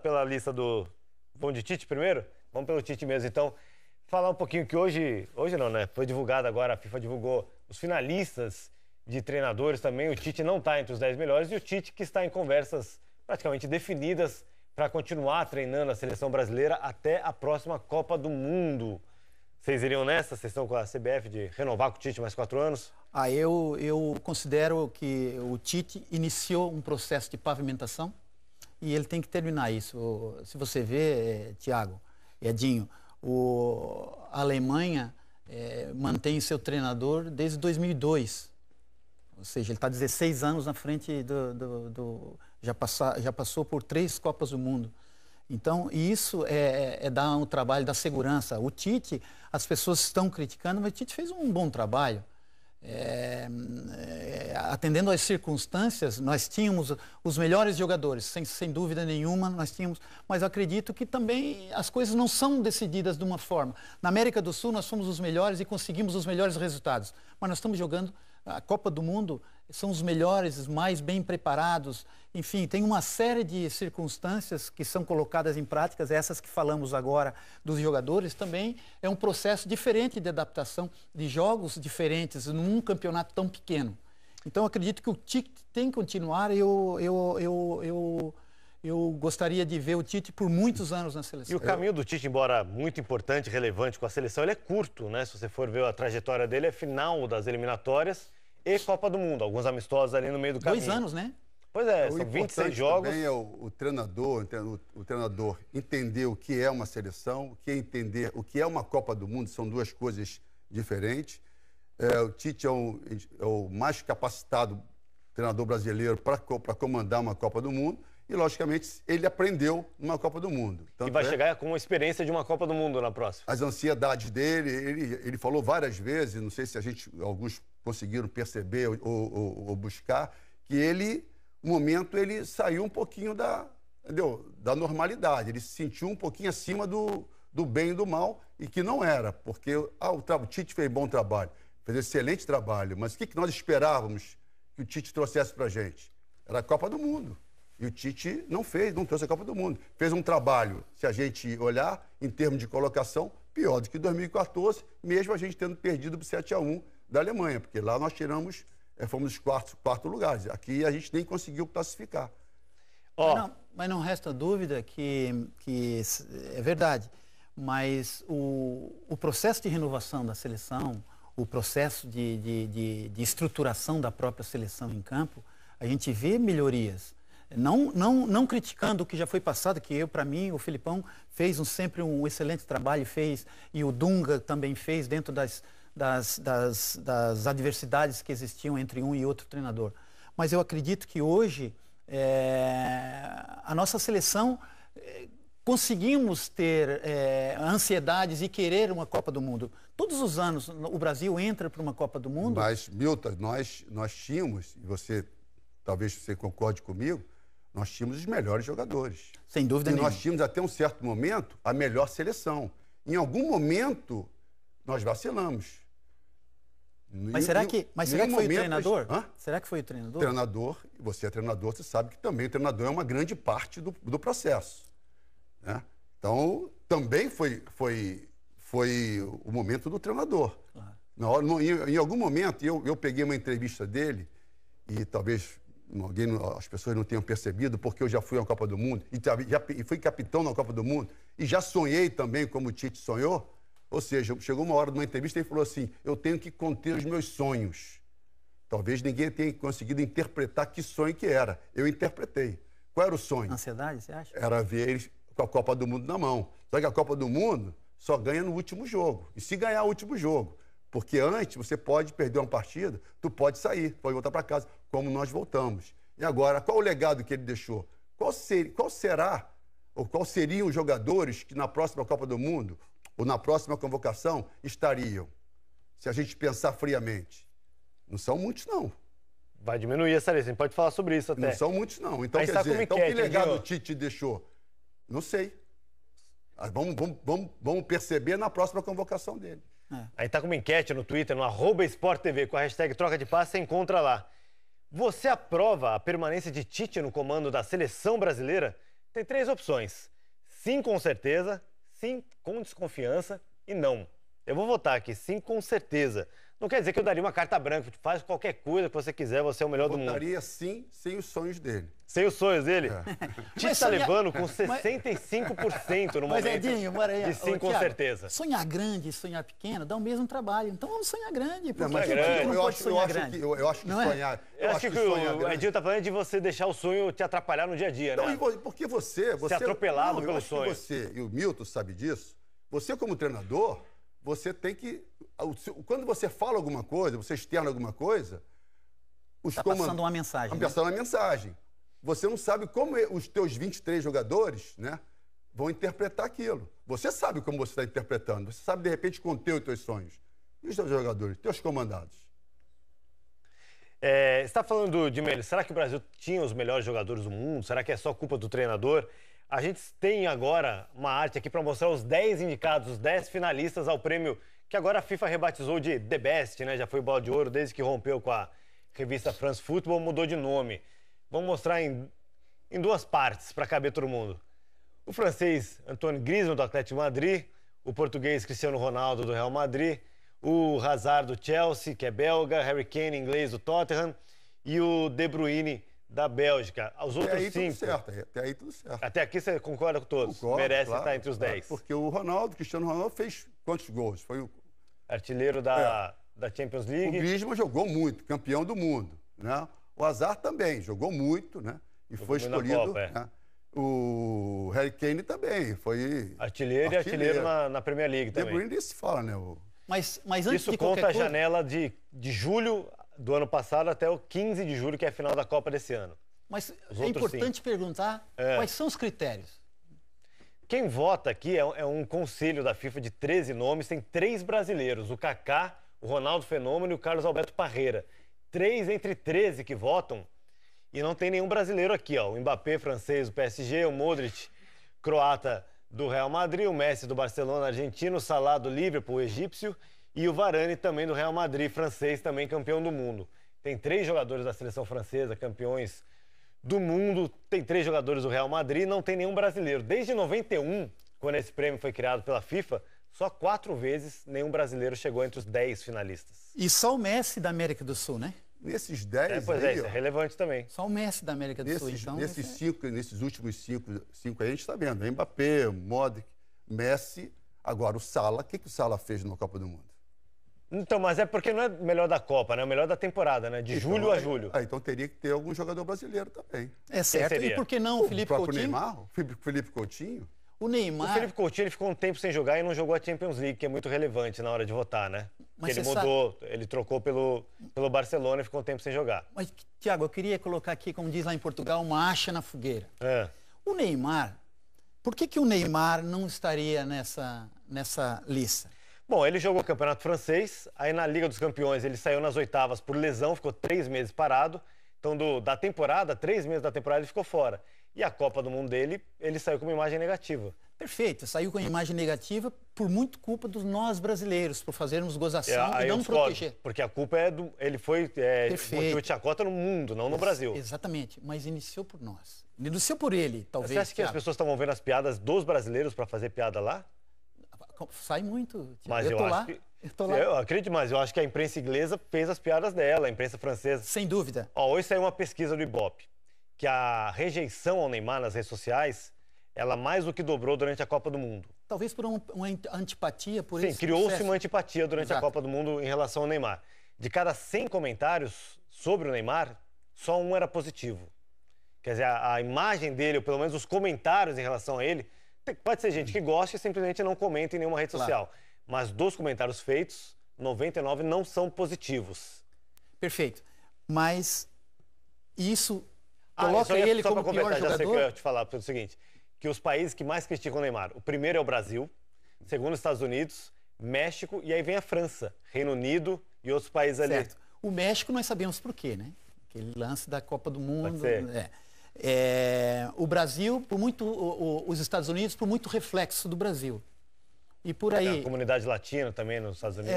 pela lista do... Vamos de Tite primeiro? Vamos pelo Tite mesmo, então. Falar um pouquinho que hoje não, né? Foi divulgado agora, a FIFA divulgou os finalistas de treinadores também. O Tite não está entre os 10 melhores e o Tite que está em conversas praticamente definidas para continuar treinando a seleção brasileira até a próxima Copa do Mundo. Vocês iriam nessa? Vocês estão com a CBF de renovar com o Tite mais 4 anos? Eu considero que o Tite iniciou um processo de pavimentação e ele tem que terminar isso. Se você vê, Thiago, Edinho, a Alemanha mantém seu treinador desde 2002. Ou seja, ele está 16 anos na frente já passou por 3 Copas do Mundo. Então, isso dar um trabalho da segurança. O Tite, as pessoas estão criticando, mas o Tite fez um bom trabalho. Atendendo às circunstâncias, nós tínhamos os melhores jogadores, sem dúvida nenhuma, nós tínhamos, mas eu acredito que também as coisas não são decididas de uma forma. Na América do Sul, nós fomos os melhores e conseguimos os melhores resultados, mas nós estamos jogando a Copa do Mundo, são os melhores, os mais bem preparados, enfim, tem uma série de circunstâncias que são colocadas em práticas, essas que falamos agora dos jogadores, também é um processo diferente de adaptação de jogos diferentes num campeonato tão pequeno. Então, acredito que o Tite tem que continuar, eu gostaria de ver o Tite por muitos anos na seleção. E o caminho do Tite, embora muito importante, relevante com a seleção, ele é curto, né? Se você for ver a trajetória dele, é final das eliminatórias e Copa do Mundo. Alguns amistosos ali no meio do caminho. 2 anos, né? Pois é, são 26 jogos. Também é o treinador entender o que é uma seleção, entender o que é uma Copa do Mundo, são 2 coisas diferentes. O Tite é o mais capacitado treinador brasileiro para comandar uma Copa do Mundo. E, logicamente, ele aprendeu numa Copa do Mundo. E vai chegar com a experiência de uma Copa do Mundo na próxima. As ansiedades dele, ele falou várias vezes, não sei se alguns conseguiram perceber ou buscar, que no momento, ele saiu um pouquinho da normalidade. Ele se sentiu um pouquinho acima do bem e do mal, e que não era, porque o Tite fez bom trabalho, fez excelente trabalho, mas o que nós esperávamos que o Tite trouxesse para a gente? Era a Copa do Mundo. E o Tite não trouxe a Copa do Mundo. Fez um trabalho, se a gente olhar, em termos de colocação, pior do que 2014, mesmo a gente tendo perdido por 7-1 da Alemanha, porque lá nós fomos os quarto lugares. Aqui a gente nem conseguiu classificar. Mas não resta dúvida que é verdade, mas o processo de renovação da seleção, o processo de estruturação da própria seleção em campo, a gente vê melhorias. Não criticando o que já foi passado, que para mim, o Filipão fez sempre um excelente trabalho, e o Dunga também fez dentro das adversidades que existiam entre um e outro treinador. Mas eu acredito que hoje, a nossa seleção, conseguimos ter ansiedades e querer uma Copa do Mundo. Todos os anos o Brasil entra para uma Copa do Mundo. Mas, Milton, nós tínhamos, e talvez você concorde comigo, nós tínhamos os melhores jogadores. Sem dúvida nenhuma. Nós tínhamos, até um certo momento, a melhor seleção. Em algum momento, nós vacilamos. Mas será que foi o treinador? Será que foi o treinador? Você é treinador, você sabe que também o treinador é uma grande parte do processo. Né? Então, também foi o momento do treinador. Claro. Em algum momento, eu peguei uma entrevista dele, e talvez as pessoas não tenham percebido, porque eu já fui à Copa do Mundo, e fui capitão na Copa do Mundo, e já sonhei também como o Tite sonhou. Ou seja, chegou uma hora de uma entrevista e ele falou assim, eu tenho que conter os meus sonhos. Talvez ninguém tenha conseguido interpretar que sonho que era. Eu interpretei. Qual era o sonho? Ansiedade, você acha? Era ver eles com a Copa do Mundo na mão. Só que a Copa do Mundo só ganha no último jogo. E se ganhar o último jogo? Porque antes você pode perder uma partida, tu pode sair, pode voltar para casa, como nós voltamos. E agora, qual o legado que ele deixou? Qual seriam os jogadores que na próxima Copa do Mundo ou na próxima convocação estariam? Se a gente pensar friamente. Não são muitos, não. Vai diminuir essa lista, a gente pode falar sobre isso até. Não são muitos, não. Então, quer dizer, que legado o Tite deixou? Não sei. Vamos perceber na próxima convocação dele. Aí tá com uma enquete no Twitter, no @SportTV, com a hashtag troca de passe, você encontra lá. Você aprova a permanência de Tite no comando da seleção brasileira? Tem 3 opções. Sim, com certeza, sim, com desconfiança e não. Eu vou votar aqui, sim, com certeza. Não quer dizer que eu daria uma carta branca, faz qualquer coisa que você quiser, você é o melhor do mundo. Eu votaria sim, sem os sonhos dele. Sem os sonhos dele? Tite está levando com 65% no momento Edinho, de sim, com certeza. Sonhar grande e sonhar pequeno dá o mesmo trabalho. Então vamos sonhar grande. Não, mas eu acho que sonhar... Eu acho que o Edinho está falando de você deixar o sonho te atrapalhar no dia a dia, né? Não, porque você ser atropelado pelo sonho. Você, e o Milton sabe disso, você como treinador, você tem que... Quando você fala alguma coisa, você externa alguma coisa... Está passando uma mensagem. Está passando uma mensagem. Você não sabe como os teus 23 jogadores, né, vão interpretar aquilo. Você sabe como você está interpretando. Você sabe, de repente, conter os teus sonhos. E os teus jogadores, teus comandados? Você está falando de melhor. Será que o Brasil tinha os melhores jogadores do mundo? Será que é só culpa do treinador? A gente tem agora uma arte aqui para mostrar os 10 indicados, os 10 finalistas ao prêmio que agora a FIFA rebatizou de The Best, né? Já foi Bola de Ouro desde que rompeu com a revista France Football, mudou de nome. Vamos mostrar em 2 partes para caber todo mundo. O francês Antoine Griezmann, do Atlético de Madrid, o português Cristiano Ronaldo, do Real Madrid, o Hazard, do Chelsea, que é belga, Harry Kane, inglês, do Tottenham, e o De Bruyne, da Bélgica. Os outros 5... Até aí tudo certo. Até aqui você concorda com todos? Concordo, merece claro, estar entre os 10. Porque o Cristiano Ronaldo fez quantos gols? Foi o artilheiro da Champions League. O Griezmann jogou muito, campeão do mundo, né? O Hazard também jogou muito, né? E foi escolhido. Copa, né? O Harry Kane também foi artilheiro e artilheiro na Premier League também. De Bruyne se fala, né? Mas antes isso de conta a janela de julho do ano passado até o 15 de julho, que é a final da Copa desse ano. Mas é importante perguntar quais são os critérios. Quem vota aqui é um conselho da FIFA de 13 nomes, tem 3 brasileiros, o Kaká, o Ronaldo Fenômeno e o Carlos Alberto Parreira. 3 entre 13 que votam e não tem nenhum brasileiro aqui, ó. O Mbappé, francês, do PSG, o Modric, croata, do Real Madrid, o Messi, do Barcelona, argentino, o Salah, do Liverpool, egípcio, e o Varane, também do Real Madrid, francês, também campeão do mundo. Tem 3 jogadores da seleção francesa, campeões do mundo, tem 3 jogadores do Real Madrid, não tem nenhum brasileiro. Desde 91, quando esse prêmio foi criado pela FIFA, só 4 vezes nenhum brasileiro chegou entre os 10 finalistas. E só o Messi da América do Sul, né? Nesses 10 pois aí, isso é relevante também. Só o Messi da América do Sul, então... Nesses últimos 5 aí, a gente está vendo. Mbappé, Modric, Messi. Agora, o Salah. O que o Salah fez na Copa do Mundo? Então, mas é porque não é o melhor da Copa, né? É o melhor da temporada, né? De julho a julho. Então teria que ter algum jogador brasileiro também. É certo. E por que não o Felipe Coutinho? Neymar, o Felipe Coutinho. O Neymar... O Felipe Coutinho ele ficou um tempo sem jogar e não jogou a Champions League, que é muito relevante na hora de votar, né? Mas ele mudou, ele trocou pelo Barcelona e ficou um tempo sem jogar. Mas, Tiago, eu queria colocar aqui, como diz lá em Portugal, uma acha na fogueira. O Neymar, por que o Neymar não estaria nessa lista? Bom, ele jogou o Campeonato Francês, aí na Liga dos Campeões ele saiu nas oitavas por lesão, ficou 3 meses parado. Então, da temporada, 3 meses da temporada, ele ficou fora. E a Copa do Mundo dele, ele saiu com uma imagem negativa. Perfeito, saiu com uma imagem negativa por muito culpa dos nós brasileiros, por fazermos gozação e não proteger. Porque a culpa ele foi motivo de chacota no mundo, não no Brasil. Exatamente, mas iniciou por nós. Iniciou por ele, talvez. Você acha que as pessoas estavam vendo as piadas dos brasileiros para fazer piada lá? Sai muito. Mas eu acho que... Eu acredito, mas eu acho que a imprensa inglesa fez as piadas dela, a imprensa francesa. Sem dúvida. Hoje saiu uma pesquisa do Ibope, que a rejeição ao Neymar nas redes sociais, ela mais do que dobrou durante a Copa do Mundo. Talvez por uma antipatia por isso. Sim, criou-se uma antipatia durante a Copa do Mundo em relação ao Neymar. De cada 100 comentários sobre o Neymar, só 1 era positivo. Quer dizer, a imagem dele, ou pelo menos os comentários em relação a ele, pode ser gente que gosta e simplesmente não comenta em nenhuma rede social. Mas dos comentários feitos, 99 não são positivos. Perfeito. Mas isso coloca ele como pior jogador? Já sei o que eu ia te falar, é o seguinte, que os países que mais criticam o Neymar, o primeiro é o Brasil, segundo os Estados Unidos, México e aí vem a França, Reino Unido e outros países ali. Certo. O México nós sabemos por quê, né? Aquele lance da Copa do Mundo. O Brasil, por muito, os Estados Unidos, por muito reflexo do Brasil. E por aí... A comunidade latina também nos Estados Unidos.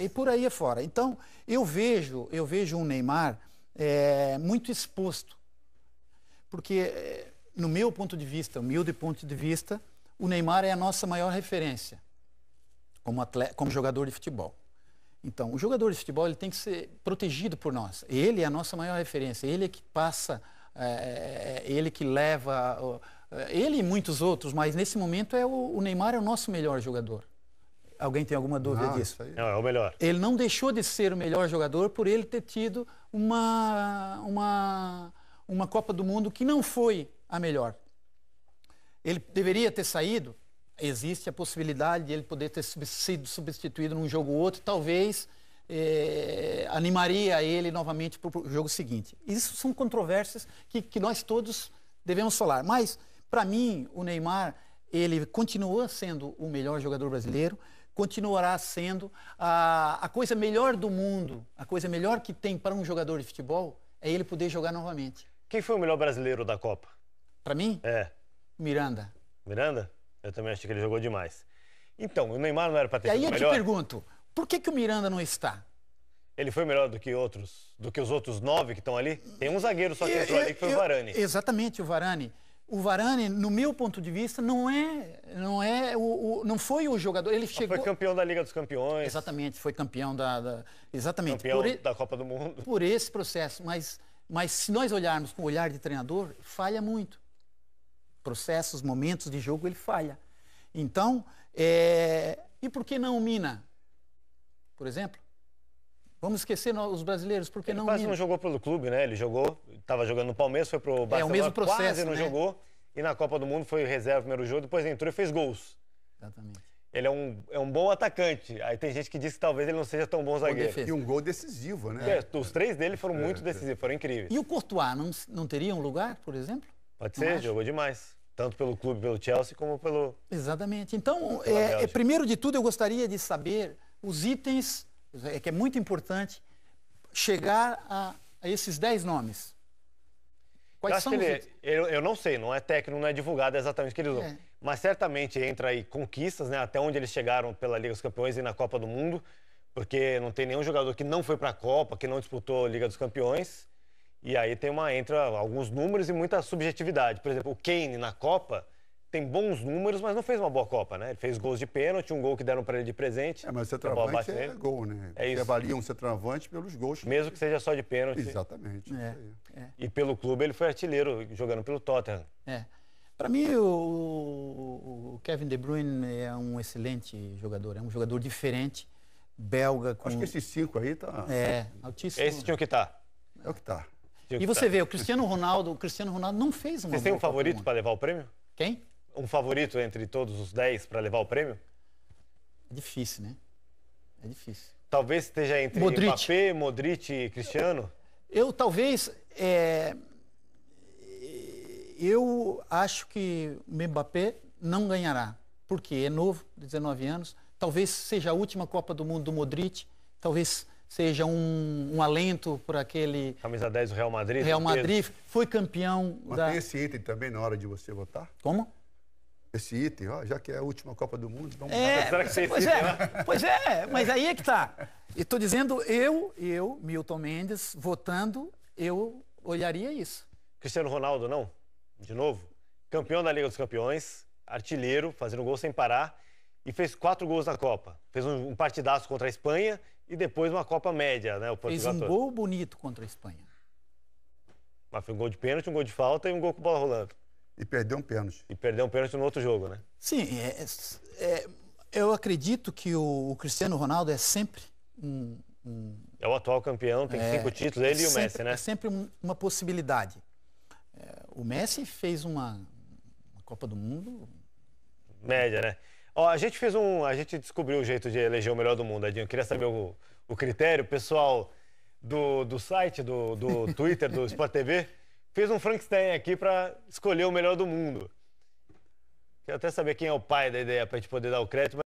E por aí afora. Então, eu vejo um Neymar muito exposto. Porque no meu ponto de vista, humilde ponto de vista, o Neymar é a nossa maior referência como atleta, como jogador de futebol. Então, o jogador de futebol ele tem que ser protegido por nós. Ele é a nossa maior referência. Ele é que passa, ele que leva, ele e muitos outros, mas nesse momento o Neymar é o nosso melhor jogador. Alguém tem alguma dúvida disso? Não, é o melhor. Ele não deixou de ser o melhor jogador por ele ter tido uma Copa do Mundo que não foi a melhor. Ele deveria ter saído. Existe a possibilidade de ele poder ter sido substituído num jogo ou outro, talvez animaria ele novamente para o jogo seguinte. Isso são controvérsias que nós todos devemos falar. Mas, para mim, o Neymar, ele continua sendo o melhor jogador brasileiro, continuará sendo a coisa melhor do mundo, a coisa melhor que tem para um jogador de futebol é ele poder jogar novamente. Quem foi o melhor brasileiro da Copa? Para mim? Miranda. Miranda? Eu também acho que ele jogou demais. Então, o Neymar não era para ter sido melhor? E aí eu te pergunto, por que o Miranda não está? Ele foi melhor do que os outros 9 que estão ali? Tem um zagueiro só que entrou ali, que foi o Varane. Exatamente, o Varane. O Varane, no meu ponto de vista, não foi o jogador. Ele chegou... Foi campeão da Liga dos Campeões. Exatamente, foi campeão exatamente. Campeão da Copa do Mundo. Por esse processo. Mas se nós olharmos com o olhar de treinador, falha muito. Processos, momentos de jogo, ele falha. Então, e por que não o Mina? Por exemplo? Vamos esquecer os brasileiros, por que não o Mina? Ele quase não jogou pelo clube, né? Ele estava jogando no Palmeiras, foi pro Barcelona, o mesmo processo, quase não né? jogou. E na Copa do Mundo foi reserva no primeiro jogo, depois entrou e fez gols. Exatamente. Ele é um bom atacante. Aí tem gente que diz que talvez ele não seja tão bom zagueiro. E um gol decisivo, né? Os 3 dele foram muito decisivos, foram incríveis. E o Courtois não teria um lugar, por exemplo? Pode ser, jogou demais. Tanto pelo clube, pelo Chelsea, como pelo... Exatamente. Então, primeiro de tudo, eu gostaria de saber os itens, que é muito importante, chegar a esses 10 nomes. Quais são os itens? Eu não sei, não é técnico, não é divulgado exatamente o que ele usou. Mas certamente entra aí conquistas, né? Até onde eles chegaram pela Liga dos Campeões e na Copa do Mundo, porque não tem nenhum jogador que não foi para a Copa, que não disputou a Liga dos Campeões. E aí entra alguns números e muita subjetividade. Por exemplo, o Kane na Copa tem bons números, mas não fez uma boa Copa, né? Ele fez gols de pênalti, um gol que deram para ele de presente. Mas o centroavante é gol, né? É isso. Você avalia um centroavante pelos gols. Mesmo que seja só de pênalti. Exatamente. E pelo clube ele foi artilheiro, jogando pelo Tottenham. Para mim, o Kevin De Bruyne é um excelente jogador. É um jogador diferente, belga. Acho que esses 5 aí tá... altíssimo. Esse tinha que estar. É o que tá. E você vê, o Cristiano Ronaldo não fez uma boa Copa do Mundo. Vocês têm um favorito para levar o prêmio? Quem? Um favorito entre todos os 10 para levar o prêmio? É difícil, né? É difícil. Talvez esteja entre Mbappé, Modric e Cristiano? Eu acho que o Mbappé não ganhará, porque é novo, 19 anos. Talvez seja a última Copa do Mundo do Modric, talvez seja um alento para aquele... Camisa 10 do Real Madrid. Real Madrid foi campeão Mas tem esse item também na hora de você votar? Como? Esse item, já que é a última Copa do Mundo, vamos Será que pois é, mas aí é que tá. Eu estou dizendo, eu, Milton Mendes, votando, eu olharia isso. Cristiano Ronaldo, não? De novo? Campeão da Liga dos Campeões, artilheiro, fazendo gol sem parar, e fez 4 gols na Copa. Fez um partidaço contra a Espanha e depois uma Copa média, né? Fez um gol bonito contra a Espanha. Mas foi um gol de pênalti, um gol de falta e um gol com bola rolando. E perdeu um pênalti. E perdeu um pênalti no outro jogo, né? Sim, eu acredito que o Cristiano Ronaldo é sempre É o atual campeão, tem 5 títulos, ele e o Messi, né? É sempre uma possibilidade. O Messi fez uma Copa do Mundo... Média, né? Ó, a gente descobriu o jeito de eleger o melhor do mundo, Edinho. Eu queria saber o critério. O pessoal do site, do Twitter, do Sport TV, fez um Frankenstein aqui para escolher o melhor do mundo. Quero até saber quem é o pai da ideia para a gente poder dar o crédito.